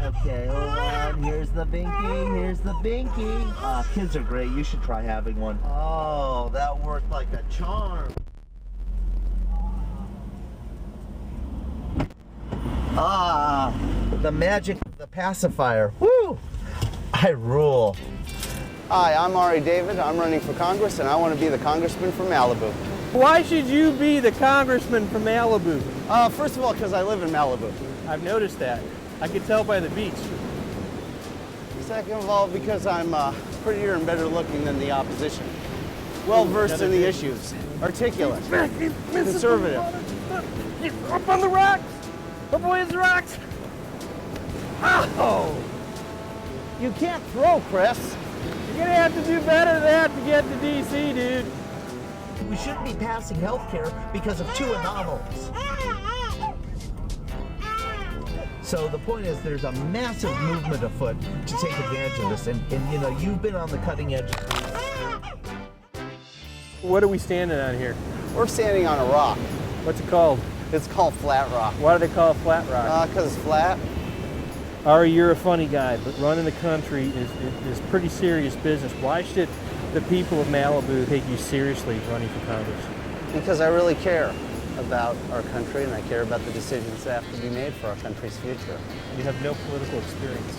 Okay, hold on. Here's the binky. Here's the binky. Kids are great. You should try having one. Oh, that worked like a charm. The magic of the pacifier. Woo! I rule. Hi, I'm Ari David. I'm running for Congress, and I want to be the congressman from Malibu. Why should you be the congressman from Malibu? First of all, because I live in Malibu. I've noticed that. I can tell by the beach. Second of all, because I'm prettier and better looking than the opposition. Well-versed in the issues. Articulate. Conservative. Up on the rocks! Up on the rocks! Oh! You can't throw, Chris. You're gonna have to do better than that to get to DC, dude. We shouldn't be passing health care because of two anomalies. So the point is there's a massive movement afoot to take advantage of this, and you know, you've been on the cutting edge. What are we standing on here? We're standing on a rock. What's it called? It's called Flat Rock. Why do they call it Flat Rock? Because it's flat. Ari, you're a funny guy, but running the country is pretty serious business. Why should the people of Malibu take you seriously running for Congress? Because I really care about our country, and I care about the decisions that have to be made for our country's future. You have no political experience.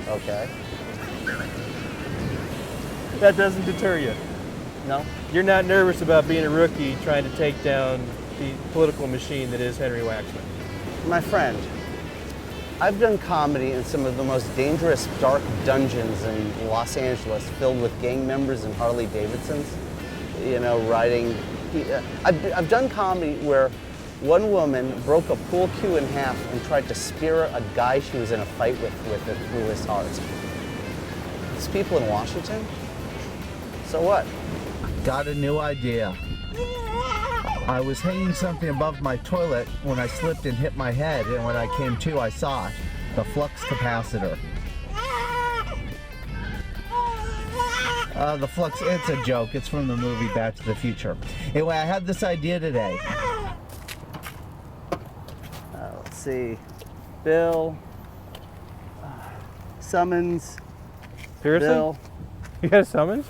Okay. That doesn't deter you. No? You're not nervous about being a rookie trying to take down the political machine that is Henry Waxman. My friend, I've done comedy in some of the most dangerous, dark dungeons in Los Angeles, filled with gang members and Harley Davidsons. You know, riding. I've done comedy where one woman broke a pool cue in half and tried to spear a guy she was in a fight with it through his heart. These people in Washington? So what? Got a new idea. I was hanging something above my toilet when I slipped and hit my head, and when I came to, I saw it. The flux capacitor. The flux, it's a joke. It's from the movie Back to the Future. Anyway, I had this idea today. Let's see. Bill. Summons. Seriously? Bill. You got a summons?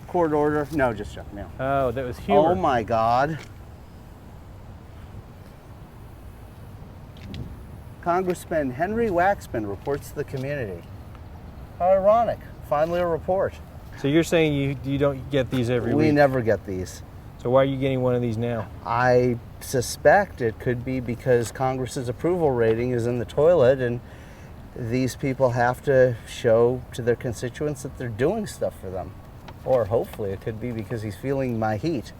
Court order. No, just check mail. Oh, that was humor. Oh my God. Congressman Henry Waxman reports to the community. How ironic. Finally a report. So you're saying you don't get these every week? We never get these. So why are you getting one of these now? I suspect it could be because Congress's approval rating is in the toilet, and these people have to show to their constituents that they're doing stuff for them. Or hopefully it could be because he's feeling my heat.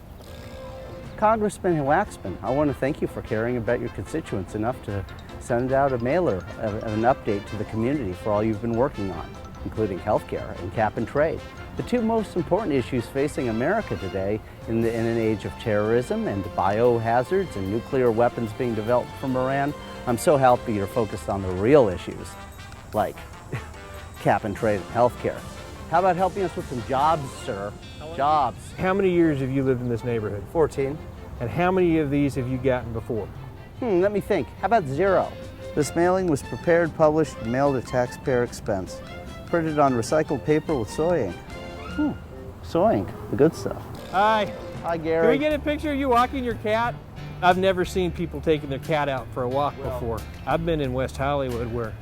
Congressman Waxman, I want to thank you for caring about your constituents enough to send out a mailer, an update to the community for all you've been working on, including healthcare and cap and trade. The two most important issues facing America today in an age of terrorism and biohazards and nuclear weapons being developed from Iran. I'm so happy you're focused on the real issues, like cap and trade and healthcare. How about helping us with some jobs, sir? Jobs. How many years have you lived in this neighborhood? 14. And how many of these have you gotten before? Let me think. How about 0? This mailing was prepared, published, and mailed at taxpayer expense. Printed on recycled paper with soy ink. Soy ink, the good stuff. Hi. Hi, Gary. Can we get a picture of you walking your cat? I've never seen people taking their cat out for a walk before. I've been in West Hollywood where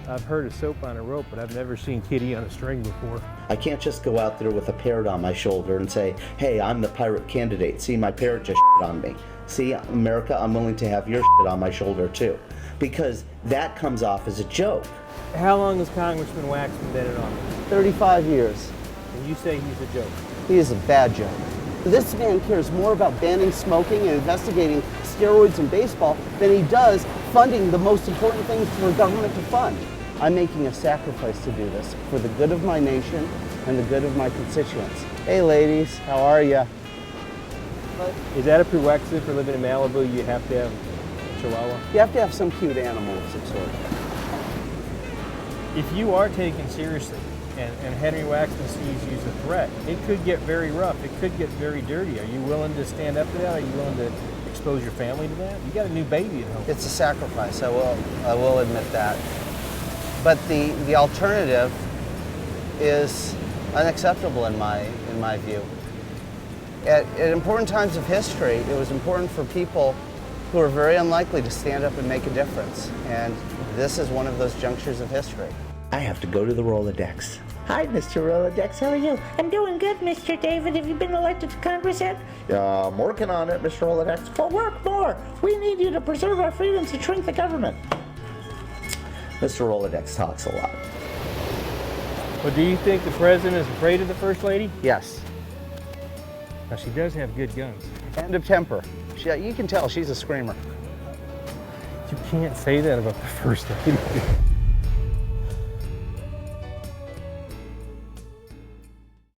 I've heard of soap on a rope, but I've never seen Kitty on a string before. I can't just go out there with a parrot on my shoulder and say, hey, I'm the pirate candidate. See, my parrot just shit on me. See, America, I'm willing to have your shit on my shoulder too. Because that comes off as a joke. How long has Congressman Waxman been in office? 35 years. And you say he's a joke. He is a bad joke. This man cares more about banning smoking and investigating steroids in baseball than he does funding the most important things for a government to fund. I'm making a sacrifice to do this for the good of my nation and the good of my constituents. Hey ladies, how are you? Is that a prerequisite for living in Malibu? You have to have a Chihuahua? You have to have some cute animal of some sort. If you are taken seriously and Henry Waxman sees you as a threat, it could get very rough. It could get very dirty. Are you willing to stand up to that? Are you willing to expose your family to that? You got a new baby at home. It's a sacrifice. I will admit that. But the alternative is unacceptable in my view. At important times of history, it was important for people who are very unlikely to stand up and make a difference. And this is one of those junctures of history. I have to go to the Rolodex. Hi, Mr. Rolodex. How are you? I'm doing good, Mr. David. Have you been elected to Congress yet? I'm working on it, Mr. Rolodex. Well, work more. We need you to preserve our freedoms and shrink the government. Mr. Rolodex talks a lot. Well, do you think the president is afraid of the First Lady? Yes. Now, she does have good guns. And of temper. You can tell she's a screamer. You can't say that about the First Lady.